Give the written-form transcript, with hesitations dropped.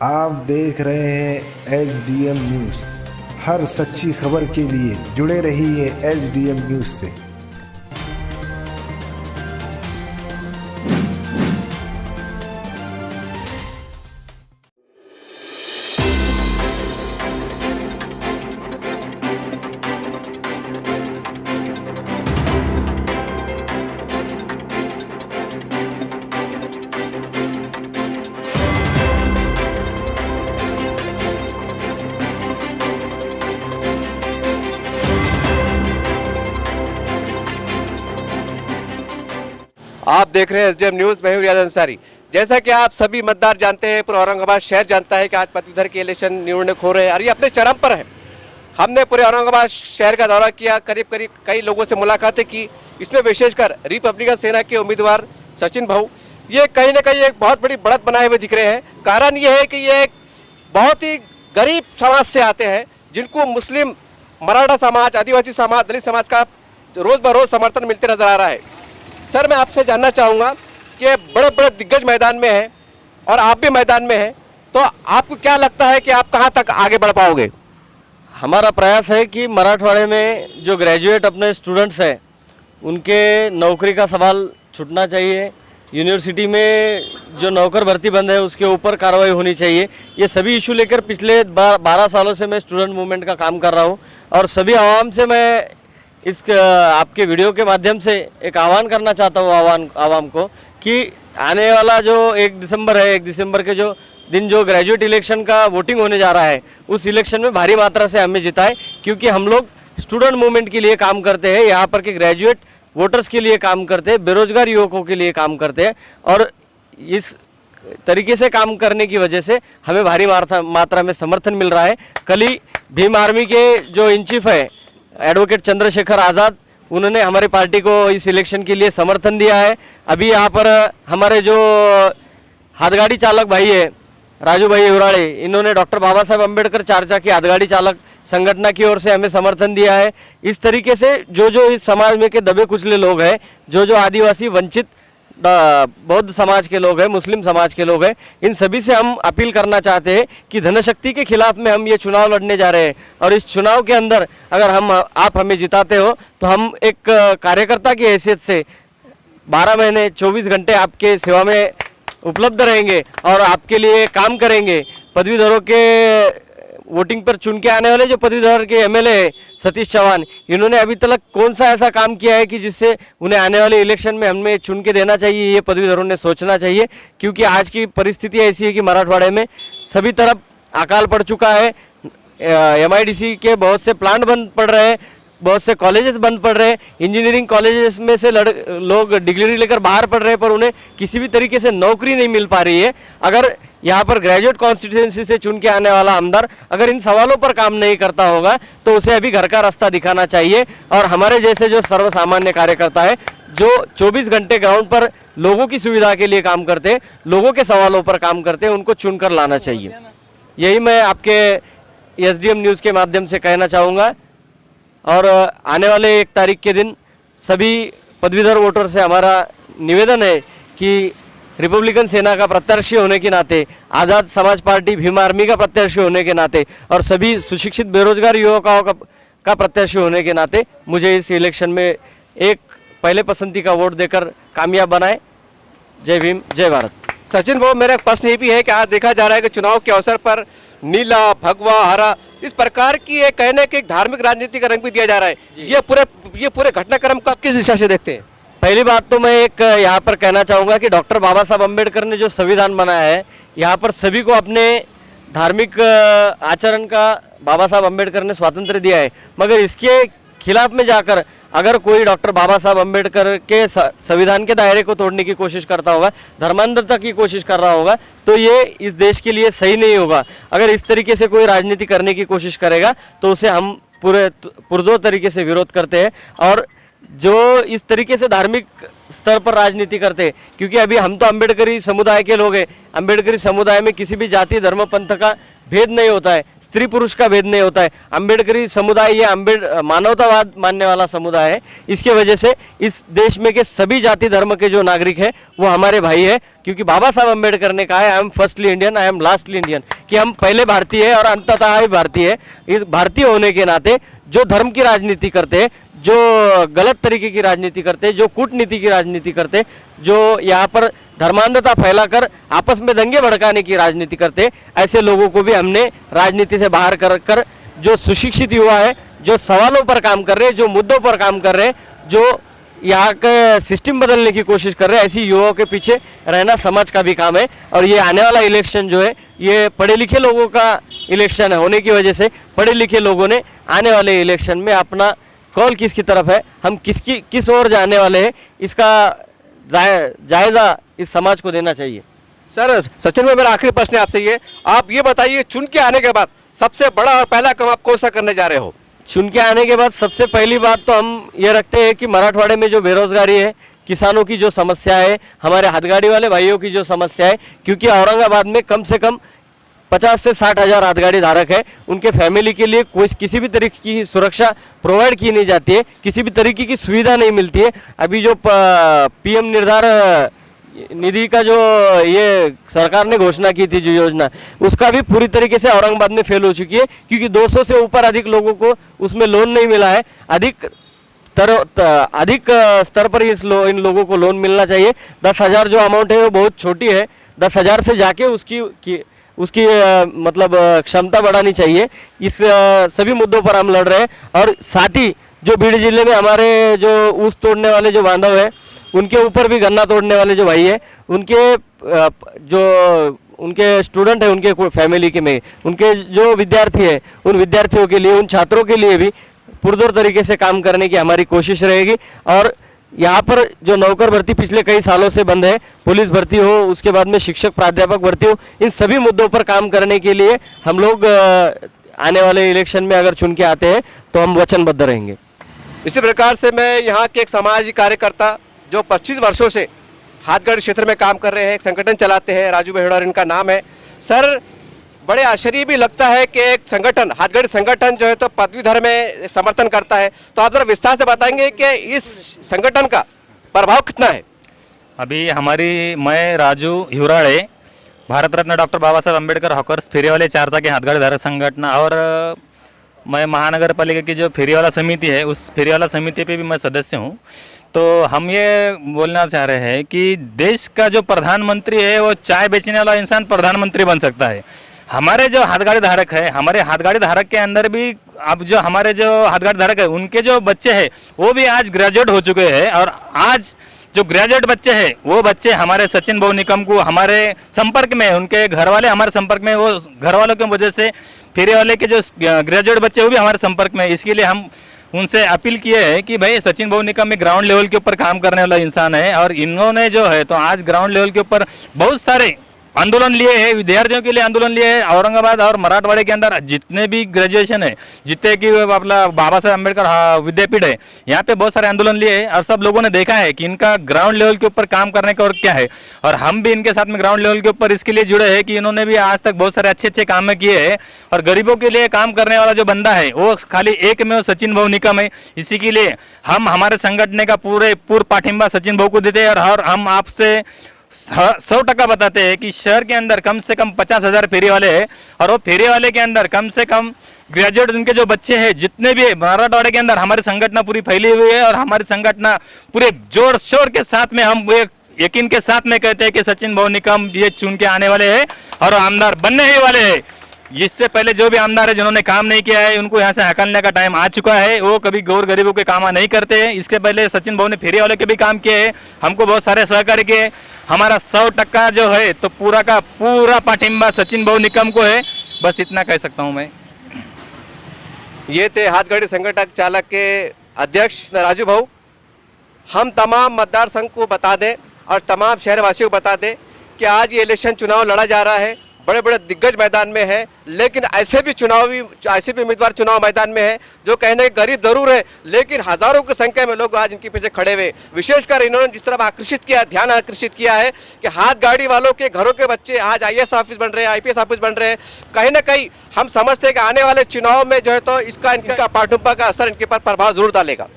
आप देख रहे हैं SDM न्यूज़। हर सच्ची खबर के लिए जुड़े रहिए SDM न्यूज़ से। आप देख रहे हैं SDM न्यूज़। मैं हूं रियाज अंसारी। जैसा कि आप सभी मतदार जानते हैं, पूरा औरंगाबाद शहर जानता है कि आज पदवीधर के इलेक्शन निवडणूक हो रहे हैं और ये अपने चरम पर है। हमने पूरे औरंगाबाद शहर का दौरा किया, करीब करीब कई लोगों से मुलाकातें की। इसमें विशेषकर रिपब्लिकन सेना के उम्मीदवार सचिन भाऊ ये कहीं ना कहीं एक बहुत बड़ी बढ़त बनाए हुए दिख रहे हैं। कारण ये है कि ये एक बहुत ही गरीब समाज से आते हैं, जिनको मुस्लिम, मराठा समाज, आदिवासी समाज, दलित समाज का रोज़ बरोज़ समर्थन मिलते नजर आ रहा है। सर, मैं आपसे जानना चाहूँगा कि बड़े बड़े दिग्गज मैदान में हैं और आप भी मैदान में हैं, तो आपको क्या लगता है कि आप कहाँ तक आगे बढ़ पाओगे? हमारा प्रयास है कि मराठवाड़े में जो ग्रेजुएट अपने स्टूडेंट्स हैं उनके नौकरी का सवाल छूटना चाहिए। यूनिवर्सिटी में जो नौकर भर्ती बंद है उसके ऊपर कार्रवाई होनी चाहिए। ये सभी इशू लेकर पिछले 12 सालों से मैं स्टूडेंट मूवमेंट का काम कर रहा हूँ और सभी आवाम से मैं इस आपके वीडियो के माध्यम से एक आह्वान करना चाहता हूँ आवाम को कि आने वाला जो 1 दिसंबर है, 1 दिसंबर के जो दिन जो ग्रेजुएट इलेक्शन का वोटिंग होने जा रहा है, उस इलेक्शन में भारी मात्रा से हमें जिताए, क्योंकि हम लोग स्टूडेंट मूवमेंट के लिए काम करते हैं, यहाँ पर के ग्रेजुएट वोटर्स के लिए काम करते हैं, बेरोजगार युवकों के लिए काम करते हैं और इस तरीके से काम करने की वजह से हमें भारी मात्रा में समर्थन मिल रहा है। कल ही भीम आर्मी के जो इन चीफ है एडवोकेट चंद्रशेखर आज़ाद, उन्होंने हमारी पार्टी को इस इलेक्शन के लिए समर्थन दिया है। अभी यहाँ पर हमारे जो हाथगाड़ी चालक भाई है राजू भाई उराड़े, इन्होंने डॉक्टर बाबा साहेब अम्बेडकर चारचा की हाथगाड़ी चालक संगठन की ओर से हमें समर्थन दिया है। इस तरीके से जो इस समाज में के दबे कुचले लोग हैं, जो आदिवासी, वंचित, बौद्ध समाज के लोग हैं, मुस्लिम समाज के लोग हैं, इन सभी से हम अपील करना चाहते हैं कि धनशक्ति के खिलाफ में हम ये चुनाव लड़ने जा रहे हैं और इस चुनाव के अंदर अगर आप हमें जिताते हो तो हम एक कार्यकर्ता की हैसियत से 12 महीने 24 घंटे आपके सेवा में उपलब्ध रहेंगे और आपके लिए काम करेंगे। पदवीधरों के वोटिंग पर चुन के आने वाले जो पदवीधर के MLA है सतीश चौहान, इन्होंने अभी तक कौन सा ऐसा काम किया है कि जिससे उन्हें आने वाले इलेक्शन में हमें चुन के देना चाहिए, ये पदवीधरों ने सोचना चाहिए। क्योंकि आज की परिस्थिति ऐसी है कि मराठवाड़े में सभी तरफ अकाल पड़ चुका है। MIDC के बहुत से प्लांट बंद पड़ रहे हैं, बहुत से कॉलेजेस बंद पड़ रहे हैं, इंजीनियरिंग कॉलेजेस में से लोग डिग्री लेकर बाहर पढ़ रहे हैं, पर उन्हें किसी भी तरीके से नौकरी नहीं मिल पा रही है। अगर यहाँ पर ग्रेजुएट कॉन्स्टिट्यूंसी से चुन के आने वाला आमदार अगर इन सवालों पर काम नहीं करता होगा तो उसे अभी घर का रास्ता दिखाना चाहिए और हमारे जैसे जो सर्वसामान्य कार्यकर्ता है जो 24 घंटे ग्राउंड पर लोगों की सुविधा के लिए काम करते हैं, लोगों के सवालों पर काम करते हैं, उनको चुनकर लाना चाहिए। यही मैं आपके SDM न्यूज़ के माध्यम से कहना चाहूँगा। और आने वाले 1 तारीख के दिन सभी पदवीधर वोटर से हमारा निवेदन है कि रिपब्लिकन सेना का प्रत्याशी होने के नाते, आज़ाद समाज पार्टी भीम आर्मी का प्रत्याशी होने के नाते और सभी सुशिक्षित बेरोजगार युवकों का प्रत्याशी होने के नाते मुझे इस इलेक्शन में एक पहले पसंदी का वोट देकर कामयाब बनाए। जय भीम, जय भारत। सचिन भाऊ, मेरा प्रश्न ये भी है कि आज देखा जा रहा है कि चुनाव के अवसर पर नीला, भगवा, हरा, इस प्रकार की एक कहने की धार्मिक राजनीति का रंग भी दिया जा रहा है। ये पूरे घटनाक्रम का किस दिशा से देखते हैं? पहली बात तो मैं एक यहाँ पर कहना चाहूँगा कि डॉक्टर बाबा साहब अम्बेडकर ने जो संविधान बनाया है, यहाँ पर सभी को अपने धार्मिक आचरण का बाबा साहब अम्बेडकर ने स्वातंत्र्य दिया है, मगर इसके खिलाफ में जाकर अगर कोई डॉक्टर बाबा साहब अम्बेडकर के संविधान के दायरे को तोड़ने की कोशिश करता होगा, धर्मांतरता की कोशिश कर रहा होगा, तो ये इस देश के लिए सही नहीं होगा। अगर इस तरीके से कोई राजनीति करने की कोशिश करेगा तो उसे हम पुरजोर तरीके से विरोध करते हैं। और जो इस तरीके से धार्मिक स्तर पर राजनीति करते हैं, क्योंकि अभी हम तो अम्बेडकरी समुदाय के लोग हैं, अम्बेडकरी समुदाय में किसी भी जाति, धर्म, पंथ का भेद नहीं होता है। स्त्री पुरुष का भेद नहीं होता है। अम्बेडकरी समुदाय ये मानवतावाद मानने वाला समुदाय है। इसकी वजह से इस देश में के सभी जाति धर्म के जो नागरिक हैं वो हमारे भाई है, क्योंकि बाबा साहब अम्बेडकर ने कहा है, I am firstly Indian, I am lastly Indian, कि हम पहले भारतीय है और अंततः ही भारतीय है। इस भारतीय होने के नाते जो धर्म की राजनीति करते हैं, जो गलत तरीके की राजनीति करते हैं, जो कूटनीति की राजनीति करते हैं, जो यहाँ पर धर्मांधता फैलाकर आपस में दंगे भड़काने की राजनीति करते हैं, ऐसे लोगों को भी हमने राजनीति से बाहर कर जो सुशिक्षित युवा है, जो सवालों पर काम कर रहे हैं, जो मुद्दों पर काम कर रहे हैं, जो यहाँ का सिस्टम बदलने की कोशिश कर रहे हैं, ऐसी युवाओं के पीछे रहना समाज का भी काम है। और ये आने वाला इलेक्शन जो है ये पढ़े लिखे लोगों का इलेक्शन है, होने की वजह से पढ़े लिखे लोगों ने आने वाले इलेक्शन में अपना कॉल किसकी तरफ है, हम किस ओर जाने वाले हैं, इसका जायजा इस समाज को देना चाहिए। सर सचिन में मेरा आखिरी प्रश्न है आपसे ये, आप ये बताइए चुन के आने के बाद सबसे बड़ा और पहला काम आप कौन सा करने जा रहे हो? चुन के आने के बाद सबसे पहली बात तो हम ये रखते हैं कि मराठवाड़े में जो बेरोजगारी है, किसानों की जो समस्या है, हमारे हाथगाड़ी वाले भाइयों की जो समस्या है, क्योंकि औरंगाबाद में कम से कम 50 से 60 हज़ार हाथगाड़ी धारक है, उनके फैमिली के लिए कोई किसी भी तरीके की सुरक्षा प्रोवाइड की नहीं जाती है, किसी भी तरीके की सुविधा नहीं मिलती है। अभी जो पीएम निर्धार निधि का जो ये सरकार ने घोषणा की थी जो योजना, उसका भी पूरी तरीके से औरंगाबाद में फेल हो चुकी है, क्योंकि 200 से ऊपर अधिक लोगों को उसमें लोन नहीं मिला है। अधिक स्तर पर इन लोगों को लोन मिलना चाहिए। 10,000 जो अमाउंट है वो बहुत छोटी है, 10,000 से जाके उसकी मतलब क्षमता बढ़ानी चाहिए। इस सभी मुद्दों पर हम लड़ रहे हैं। और साथ ही जो बीड़ जिले में हमारे जो ऊस तोड़ने वाले जो बांधव है, उनके ऊपर भी गन्ना तोड़ने वाले जो भाई है, उनके स्टूडेंट है, उनके फैमिली के में उनके जो विद्यार्थी है, उन विद्यार्थियों के लिए, उन छात्रों के लिए भी पुरजोर तरीके से काम करने की हमारी कोशिश रहेगी। और यहाँ पर जो नौकर भर्ती पिछले कई सालों से बंद है, पुलिस भर्ती हो, उसके बाद में शिक्षक प्राध्यापक भर्ती हो, इन सभी मुद्दों पर काम करने के लिए हम लोग आने वाले इलेक्शन में अगर चुन के आते हैं तो हम वचनबद्ध रहेंगे। इसी प्रकार से मैं यहाँ के एक सामाजिक कार्यकर्ता जो 25 वर्षों से हाथगढ़ क्षेत्र में काम कर रहे हैं, एक संगठन चलाते हैं, राजू बेहड़ा और इनका नाम है। सर बड़े आश्चर्य भी लगता है कि एक संगठन, हाथगढ़ संगठन जो है तो पदवीधर में समर्थन करता है, तो आप जरा विस्तार से बताएंगे कि इस संगठन का प्रभाव कितना है? अभी मैं राजू हिवराड़े, भारत रत्न डॉक्टर बाबा साहब अम्बेडकर हॉकर्स फेरीवाले चारचा के हाथगढ़ धारक संगठन, और मैं महानगर पालिका की जो फेरीवाला समिति है, उस फेरीवाला समिति पे भी मैं सदस्य हूँ। तो हम ये बोलना चाह रहे हैं कि देश का जो प्रधानमंत्री है वो चाय बेचने वाला इंसान प्रधानमंत्री बन सकता है। हमारे जो हाथगाड़ी धारक है, हमारे हाथगाड़ी धारक के अंदर भी अब जो हमारे जो हाथगाड़ी धारक है, उनके जो बच्चे हैं वो भी आज ग्रेजुएट हो चुके हैं। और आज जो ग्रेजुएट बच्चे हैं वो बच्चे हमारे सचिन भाऊ निकम को हमारे संपर्क में, उनके घर वाले हमारे संपर्क में, वो घर वालों की वजह से फेरी वाले के जो ग्रेजुएट बच्चे वो भी हमारे संपर्क में। इसके लिए हम उनसे अपील किए हैं कि भाई सचिन भाऊ निकम में ग्राउंड लेवल के ऊपर काम करने वाला इंसान है, और इन्होंने जो है तो आज ग्राउंड लेवल के ऊपर बहुत सारे आंदोलन लिए हैं, विद्यार्थियों के लिए आंदोलन लिए हैं। औरंगाबाद और मराठवाड़े के अंदर जितने भी ग्रेजुएशन है, जितने की अपना बाबा साहब अम्बेडकर विद्यापीठ है, यहाँ पे बहुत सारे आंदोलन लिए हैं, और सब लोगों ने देखा है कि इनका ग्राउंड लेवल के ऊपर काम करने का और क्या है। और हम भी इनके साथ में ग्राउंड लेवल के ऊपर इसके लिए जुड़े हैं कि इन्होंने भी आज तक बहुत सारे अच्छे अच्छे काम किए हैं, और गरीबों के लिए काम करने वाला जो बंदा है वो खाली एक में सचिन भाऊ निकम है। इसी के लिए हम हमारे संगठन का पूर्ण पाठिंबा सचिन भाऊ को देते हैं। और हम आपसे 100% बताते हैं कि शहर के अंदर कम से कम 50,000 फेरी वाले हैं, और वो फेरी वाले के अंदर कम से कम ग्रेजुएट उनके जो बच्चे हैं जितने भी मराठवाड़े के अंदर हमारी संगठन पूरी फैली हुई है। और हमारी संगठन पूरे जोर शोर के साथ में हम यकीन के साथ में कहते हैं कि सचिन भाऊ निकम ये चुन के आने वाले हैं और आमदार बनने ही वाले हैं। इससे पहले जो भी आमदार है जिन्होंने काम नहीं किया है, उनको यहाँ से हकलने का टाइम आ चुका है। वो कभी गौर गरीबों के काम नहीं करते हैं। इसके पहले सचिन भाऊ ने फेरी वाले के भी काम किए हैं, हमको बहुत सारे सहकार्य किए। हमारा 100% जो है तो पूरा का पूरा पाठिंबा सचिन भाऊ निकम को है। बस इतना कह सकता हूँ मैं। ये थे हाथगाड़ी संगठन चालक के अध्यक्ष राजू भाऊ। हम तमाम मतदार संघ को बता दें और तमाम शहरवासियों को बता दें कि आज ये इलेक्शन चुनाव लड़ा जा रहा है बड़े बड़े दिग्गज मैदान में हैं, लेकिन ऐसे भी उम्मीदवार चुनाव मैदान में हैं जो कहने गरीब जरूर है, लेकिन हजारों की संख्या में लोग आज इनके पीछे खड़े हुए। विशेषकर इन्होंने जिस तरह ध्यान आकर्षित किया है कि हाथ गाड़ी वालों के घरों के बच्चे आज IAS ऑफिस बन रहे हैं, IPS ऑफिस बन रहे हैं। कहीं ना कहीं हम समझते हैं कि आने वाले चुनाव में जो है तो इसका इनका पाठ्यक्रम का असर इनके पर प्रभाव जरूर डालेगा।